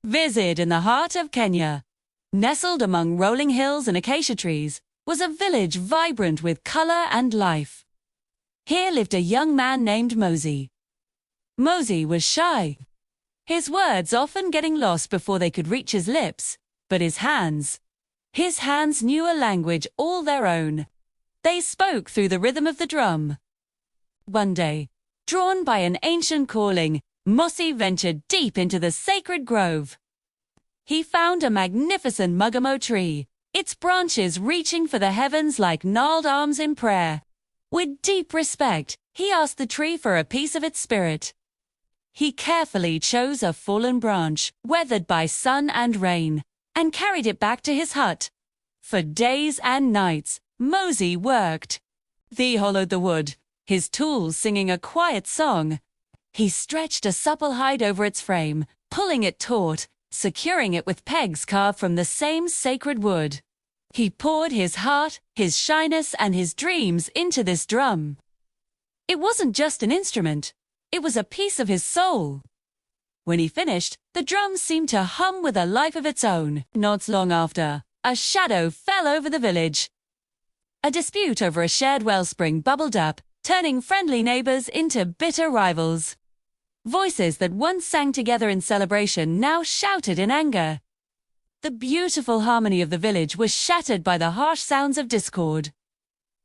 Visit in the heart of Kenya. Nestled among rolling hills and acacia trees was a village vibrant with color and life. Here lived a young man named Mosey. Mosey was shy, his words often getting lost before they could reach his lips, but his hands knew a language all their own. They spoke through the rhythm of the drum. One day, drawn by an ancient calling, Mosey ventured deep into the sacred grove. He found a magnificent mugamo tree, its branches reaching for the heavens like gnarled arms in prayer. With deep respect, he asked the tree for a piece of its spirit. He carefully chose a fallen branch, weathered by sun and rain, and carried it back to his hut. For days and nights, Mosey worked. He hollowed the wood, his tools singing a quiet song. He stretched a supple hide over its frame, pulling it taut, securing it with pegs carved from the same sacred wood. He poured his heart, his shyness, and his dreams into this drum. It wasn't just an instrument. It was a piece of his soul. When he finished, the drum seemed to hum with a life of its own. Not long after, a shadow fell over the village. A dispute over a shared wellspring bubbled up, turning friendly neighbors into bitter rivals. Voices that once sang together in celebration now shouted in anger. The beautiful harmony of the village was shattered by the harsh sounds of discord.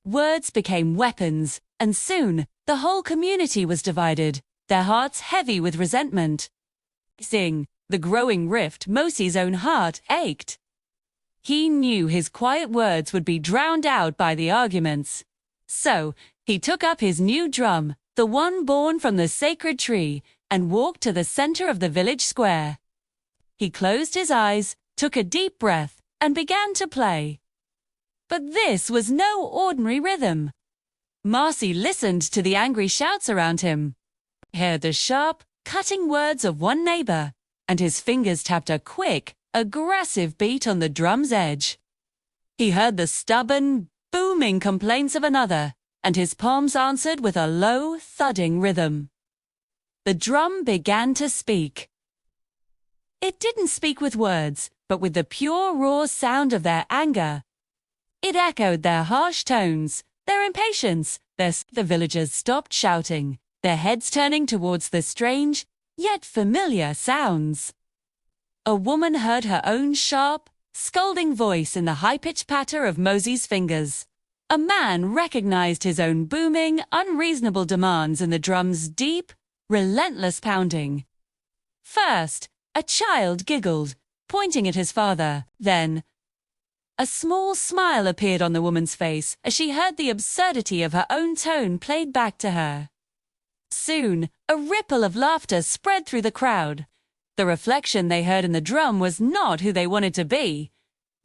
Words became weapons, and soon the whole community was divided, their hearts heavy with resentment. Seeing the growing rift, Mosey's own heart ached. He knew his quiet words would be drowned out by the arguments. So he took up his new drum, the one born from the sacred tree, and walked to the center of the village square. He closed his eyes, took a deep breath, and began to play. But this was no ordinary rhythm. Mosey listened to the angry shouts around him, heard the sharp, cutting words of one neighbor, and his fingers tapped a quick, aggressive beat on the drum's edge. He heard the stubborn, booming complaints of another, and his palms answered with a low, thudding rhythm. The drum began to speak. It didn't speak with words, but with the pure, raw sound of their anger. It echoed their harsh tones, their impatience. The villagers stopped shouting, their heads turning towards the strange, yet familiar sounds. A woman heard her own sharp, scolding voice in the high-pitched patter of Mosey's fingers. A man recognized his own booming, unreasonable demands in the drum's deep, relentless pounding. First, a child giggled, pointing at his father. Then, a small smile appeared on the woman's face as she heard the absurdity of her own tone played back to her. Soon, a ripple of laughter spread through the crowd. The reflection they heard in the drum was not who they wanted to be.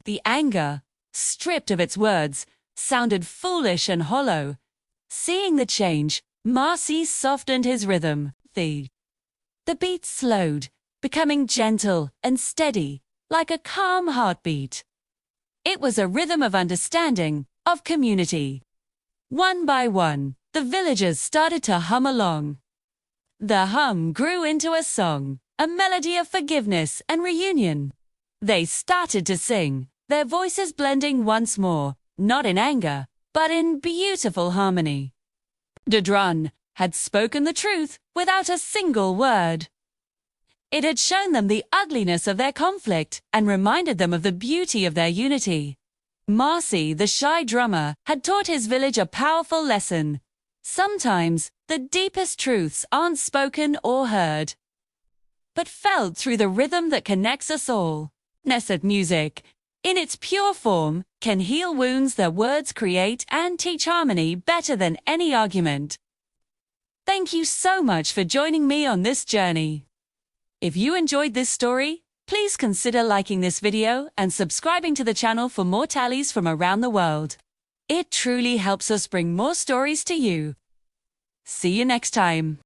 The anger, stripped of its words, sounded foolish and hollow. Seeing the change, Mosey softened his rhythm. The beat slowed, becoming gentle and steady, like a calm heartbeat. It was a rhythm of understanding, of community. One by one, the villagers started to hum along. The hum grew into a song, a melody of forgiveness and reunion. They started to sing, their voices blending once more, not in anger, but in beautiful harmony. The drum had spoken the truth without a single word. It had shown them the ugliness of their conflict and reminded them of the beauty of their unity. Mosey, the shy drummer, had taught his village a powerful lesson. Sometimes, the deepest truths aren't spoken or heard, but felt through the rhythm that connects us all. Nestled music, in its pure form, can heal wounds that words create and teach harmony better than any argument. Thank you so much for joining me on this journey. If you enjoyed this story, please consider liking this video and subscribing to the channel for more tallies from around the world. It truly helps us bring more stories to you. See you next time.